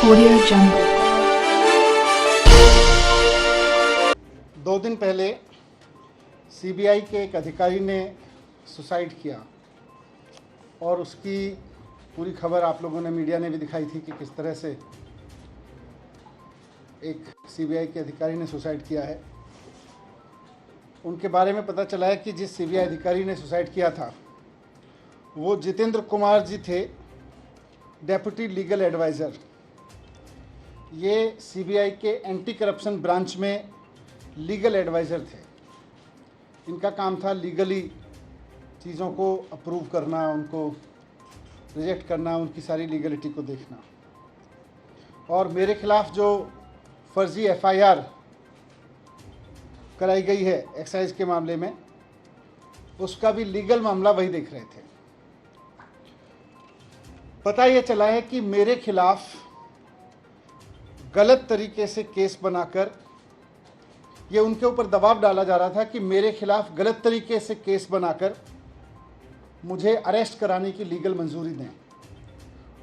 Audio Jungle. 2 दिन पहले CBI के एक अधिकारी ने सुसाइड किया और उसकी पूरी खबर आप लोगों ने मीडिया ने भी दिखाई थी कि किस तरह से एक सीबीआई के अधिकारी ने सुसाइड किया है। उनके बारे में पता चला है कि जिस सीबीआई अधिकारी ने सुसाइड किया था वो जितेंद्र कुमार जी थे, डेप्यूटी लीगल एडवाइज़र। ये सीबीआई के एंटी करप्शन ब्रांच में लीगल एडवाइज़र थे। इनका काम था लीगली चीज़ों को अप्रूव करना, उनको रिजेक्ट करना, उनकी सारी लीगलिटी को देखना। और मेरे खिलाफ जो फर्जी एफआईआर कराई गई है एक्साइज के मामले में, उसका भी लीगल मामला वही देख रहे थे। पता ये चला है कि मेरे खिलाफ गलत तरीके से केस बनाकर ये उनके ऊपर दबाव डाला जा रहा था कि मेरे खिलाफ गलत तरीके से केस बनाकर मुझे अरेस्ट कराने की लीगल मंजूरी दें।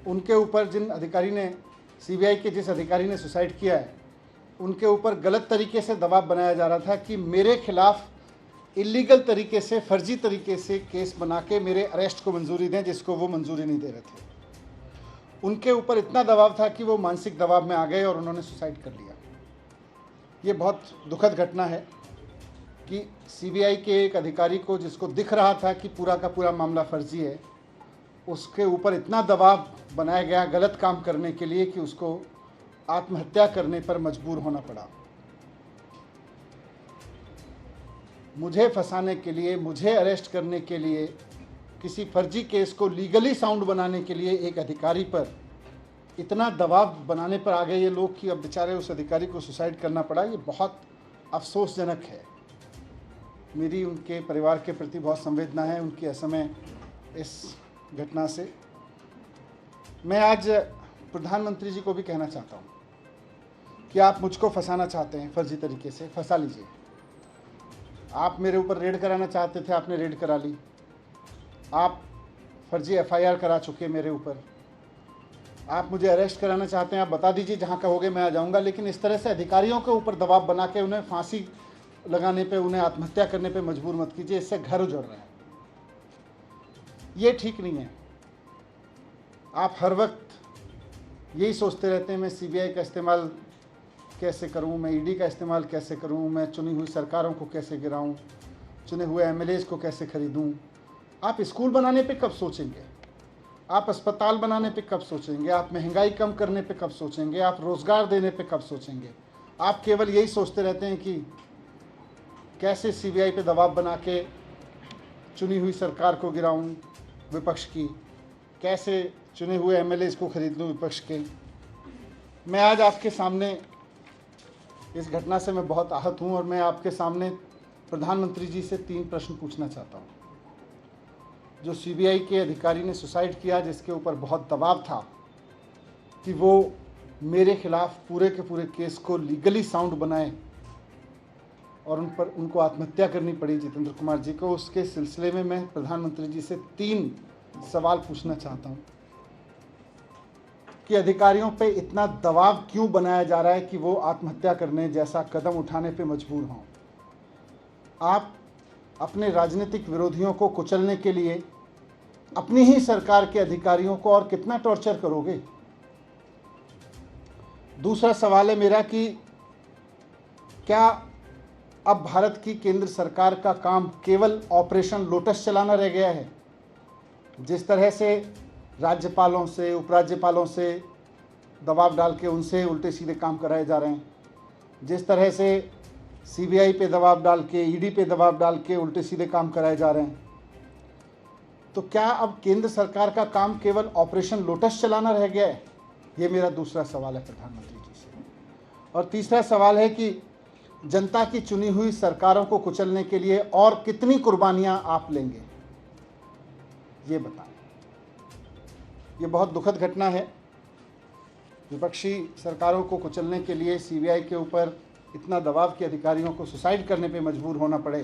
उनके ऊपर जिन अधिकारी ने, सीबीआई के जिस अधिकारी ने सुसाइड किया है, उनके ऊपर गलत तरीके से दबाव बनाया जा रहा था कि मेरे खिलाफ इलीगल तरीके से, फर्जी तरीके से केस बना के मेरे अरेस्ट को मंजूरी दें, जिसको वो मंजूरी नहीं दे रहे थे। उनके ऊपर इतना दबाव था कि वो मानसिक दबाव में आ गए और उन्होंने सुसाइड कर लिया। ये बहुत दुखद घटना है कि सीबीआई के एक अधिकारी को, जिसको दिख रहा था कि पूरा का पूरा मामला फर्जी है, उसके ऊपर इतना दबाव बनाया गया गलत काम करने के लिए कि उसको आत्महत्या करने पर मजबूर होना पड़ा। मुझे फंसाने के लिए, मुझे अरेस्ट करने के लिए, किसी फर्जी केस को लीगली साउंड बनाने के लिए एक अधिकारी पर इतना दबाव बनाने पर आ गए ये लोग कि अब बेचारे उस अधिकारी को सुसाइड करना पड़ा। ये बहुत अफसोसजनक है। मेरी उनके परिवार के प्रति बहुत संवेदना है, उनकी असमय इस घटना से। मैं आज प्रधानमंत्री जी को भी कहना चाहता हूँ कि आप मुझको फंसाना चाहते हैं फर्जी तरीके से, फंसा लीजिए। आप मेरे ऊपर रेड कराना चाहते थे, आपने रेड करा ली। आप फर्जी एफआईआर करा चुके मेरे ऊपर। आप मुझे अरेस्ट कराना चाहते हैं, आप बता दीजिए, जहाँ कहोगे मैं आ जाऊँगा। लेकिन इस तरह से अधिकारियों के ऊपर दबाव बना के उन्हें फांसी लगाने पे, उन्हें आत्महत्या करने पे मजबूर मत कीजिए। इससे घर उजड़ रहे हैं। ये ठीक नहीं है। आप हर वक्त यही सोचते रहते हैं मैं सीबीआई का इस्तेमाल कैसे करूं, मैं ईडी का इस्तेमाल कैसे करूं, मैं चुनी हुई सरकारों को कैसे गिराऊं, चुने हुए एमएलएज को कैसे खरीदूं। आप स्कूल बनाने पे कब सोचेंगे? आप अस्पताल बनाने पे कब सोचेंगे? आप महंगाई कम करने पे कब सोचेंगे? आप रोज़गार देने पे कब सोचेंगे? आप केवल यही सोचते रहते हैं कि कैसे सीबीआई पे दबाव बना के चुनी हुई सरकार को गिराऊं विपक्ष की, कैसे चुने हुए एमएलएज को खरीद लूँ विपक्ष के। मैं आज आपके सामने, इस घटना से मैं बहुत आहत हूँ और मैं आपके सामने प्रधानमंत्री जी से 3 प्रश्न पूछना चाहता हूँ। जो सीबीआई के अधिकारी ने सुसाइड किया, जिसके ऊपर बहुत दबाव था कि वो मेरे खिलाफ पूरे के पूरे केस को लीगली साउंड बनाए और उनको आत्महत्या करनी पड़ी जितेंद्र कुमार जी को, उसके सिलसिले में मैं प्रधानमंत्री जी से 3 सवाल पूछना चाहता हूँ कि अधिकारियों पे इतना दबाव क्यों बनाया जा रहा है कि वो आत्महत्या करने जैसा कदम उठाने पे मजबूर हों। आप अपने राजनीतिक विरोधियों को कुचलने के लिए अपनी ही सरकार के अधिकारियों को और कितना टॉर्चर करोगे? दूसरा सवाल है मेरा कि क्या अब भारत की केंद्र सरकार का काम केवल ऑपरेशन लोटस चलाना रह गया है? जिस तरह से राज्यपालों से, उपराज्यपालों से दबाव डाल के उनसे उल्टे सीधे काम कराए जा रहे हैं, जिस तरह से सीबीआई पे दबाव डाल के, ईडी पे दबाव डाल के उल्टे सीधे काम कराए जा रहे हैं, तो क्या अब केंद्र सरकार का काम केवल ऑपरेशन लोटस चलाना रह गया है? ये मेरा दूसरा सवाल है प्रधानमंत्री जी से। और तीसरा सवाल है कि जनता की चुनी हुई सरकारों को कुचलने के लिए और कितनी कुर्बानियां आप लेंगे, ये बताएं। ये बहुत दुखद घटना है। विपक्षी सरकारों को कुचलने के लिए सीबीआई के ऊपर इतना दबाव कि अधिकारियों को सुसाइड करने पे मजबूर होना पड़े,